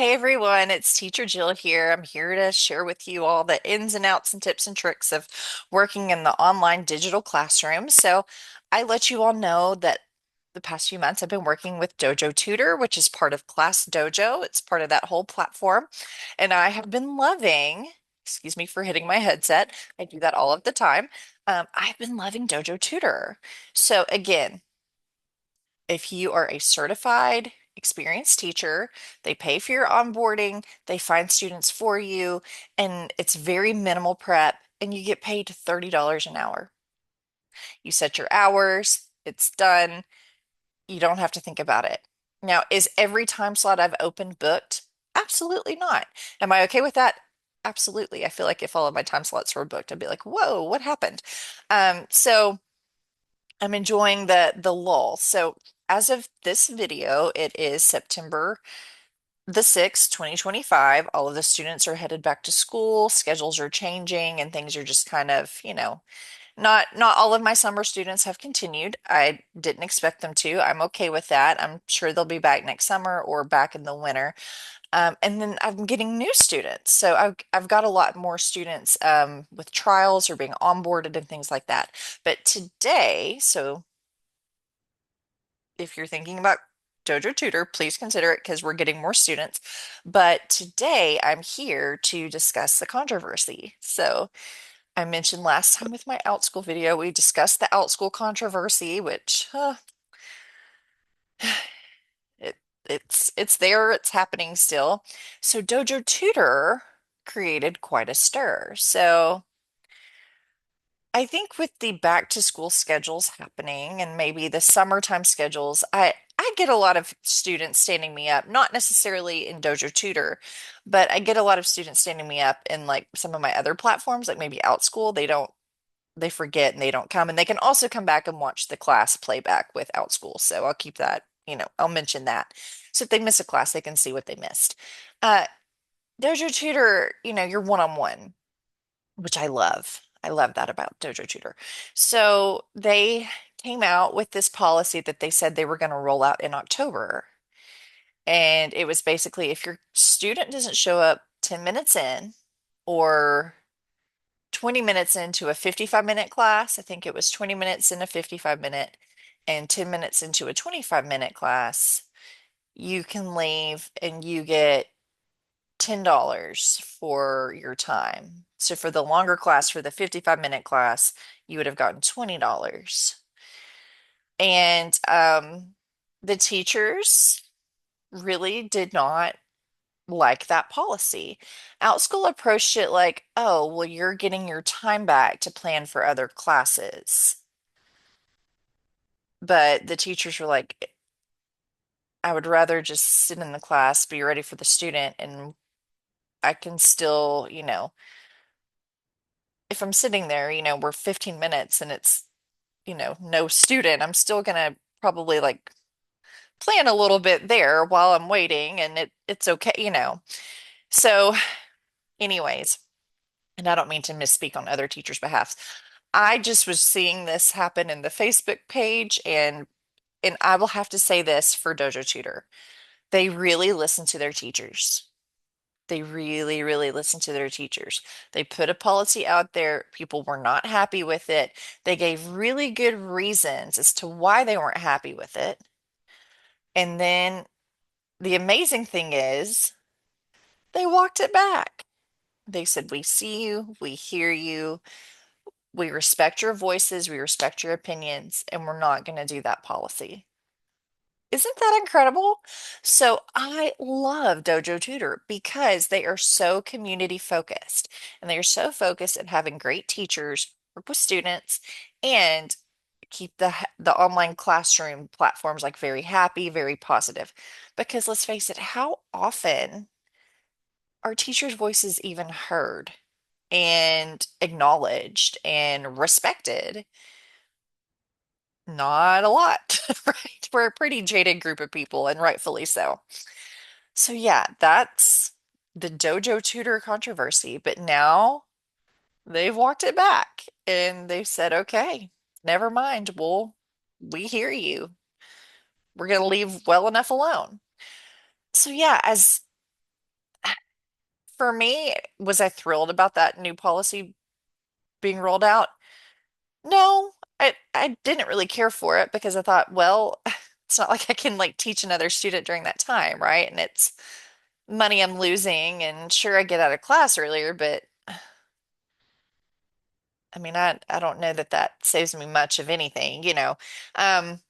Hey everyone, it's Teacher Jill here. I'm here to share with you all the ins and outs and tips and tricks of working in the online digital classroom. So, I let you all know that the past few months I've been working with Dojo Tutor, which is part of Class Dojo. It's part of that whole platform. And I have been loving, excuse me for hitting my headset, I do that all of the time. I've been loving Dojo Tutor. So, again, if you are a certified, experienced teacher, they pay for your onboarding, they find students for you, and it's very minimal prep, and you get paid $30 an hour. You set your hours, it's done. You don't have to think about it. Now, is every time slot I've opened booked? Absolutely not. Am I okay with that? Absolutely. I feel like if all of my time slots were booked, I'd be like, whoa, what happened? So I'm enjoying the lull. So as of this video, it is September the 6th, 2025. All of the students are headed back to school. Schedules are changing and things are just kind of, not all of my summer students have continued. I didn't expect them to. I'm okay with that. I'm sure they'll be back next summer or back in the winter. And then I'm getting new students. So I've got a lot more students with trials or being onboarded and things like that. But today, so if you're thinking about Dojo Tutor, please consider it because we're getting more students. But today I'm here to discuss the controversy. So I mentioned last time with my OutSchool video, we discussed the OutSchool controversy, which it it's there, it's happening still. So Dojo Tutor created quite a stir. So I think with the back to school schedules happening and maybe the summertime schedules, I get a lot of students standing me up, not necessarily in Dojo Tutor, but I get a lot of students standing me up in like some of my other platforms, like maybe OutSchool. They forget and they don't come. And they can also come back and watch the class playback with OutSchool. So I'll keep that, I'll mention that. So if they miss a class, they can see what they missed. Uh, Dojo Tutor, you're one-on-one, which I love. I love that about Dojo Tutor. So they came out with this policy that they said they were going to roll out in October. And it was basically if your student doesn't show up 10 minutes in or 20 minutes into a 55-minute class, I think it was 20 minutes in a 55-minute and 10 minutes into a 25-minute class, you can leave and you get $10 for your time. So for the longer class, for the 55-minute class, you would have gotten $20. And the teachers really did not like that policy. OutSchool approached it like, oh, well, you're getting your time back to plan for other classes. But the teachers were like, I would rather just sit in the class, be ready for the student, and I can still, if I'm sitting there, we're 15 minutes and it's, no student, I'm still gonna probably like plan a little bit there while I'm waiting and it's okay. So, anyways, and I don't mean to misspeak on other teachers' behalf. I just was seeing this happen in the Facebook page and I will have to say this for Dojo Tutor. They really listen to their teachers. They really, really listen to their teachers. They put a policy out there. People were not happy with it. They gave really good reasons as to why they weren't happy with it. And then the amazing thing is, they walked it back. They said, we see you, we hear you, we respect your voices, we respect your opinions, and we're not going to do that policy. Isn't that incredible? So I love Dojo Tutor because they are so community focused and they are so focused at having great teachers work with students and keep the online classroom platforms like very happy, very positive. Because let's face it, how often are teachers' voices even heard and acknowledged and respected? Not a lot, right? We're a pretty jaded group of people, and rightfully so. So, yeah, that's the Dojo Tutor controversy. But now they've walked it back and they've said, okay, never mind. We hear you. We're going to leave well enough alone. So, yeah, as For me, was I thrilled about that new policy being rolled out? No, I didn't really care for it because I thought, well, it's not like I can like teach another student during that time, right? And it's money I'm losing, and sure I get out of class earlier, but I mean, I don't know that that saves me much of anything, you know. Um,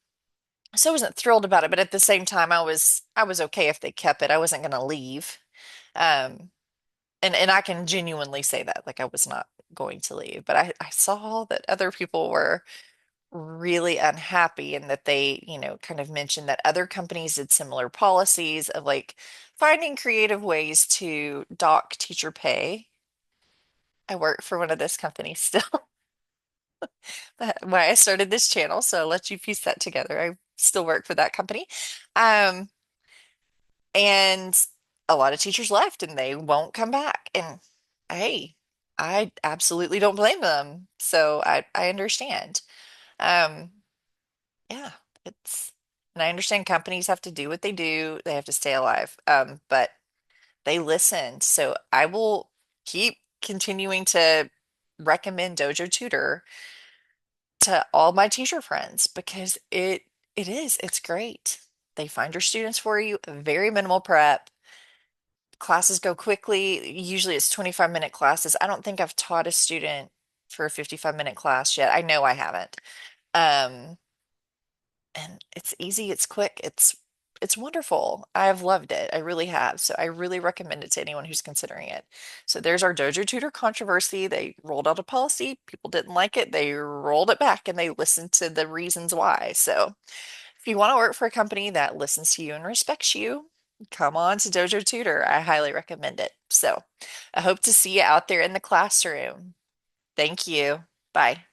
so I wasn't thrilled about it, but at the same time, I was okay if they kept it. I wasn't going to leave. Um, and I can genuinely say that, like I was not going to leave, but I saw that other people were really unhappy and that they, kind of mentioned that other companies did similar policies of like finding creative ways to dock teacher pay. I work for one of those companies still. Why I started this channel, so I'll let you piece that together. I still work for that company. Um, and a lot of teachers left and they won't come back. And hey, I absolutely don't blame them. So I understand. Um, yeah, it's and I understand companies have to do what they do. They have to stay alive. But they listened. So I will keep continuing to recommend Dojo Tutor to all my teacher friends because it's great. They find your students for you, very minimal prep. Classes go quickly. Usually it's 25-minute classes. I don't think I've taught a student for a 55-minute class yet. I know I haven't. Um, and it's easy, it's quick, it's wonderful. I've loved it. I really have. So I really recommend it to anyone who's considering it. So there's our Dojo Tutor controversy. They rolled out a policy. People didn't like it. They rolled it back and they listened to the reasons why. So if you want to work for a company that listens to you and respects you, come on to Dojo Tutor. I highly recommend it. So I hope to see you out there in the classroom. Thank you. Bye.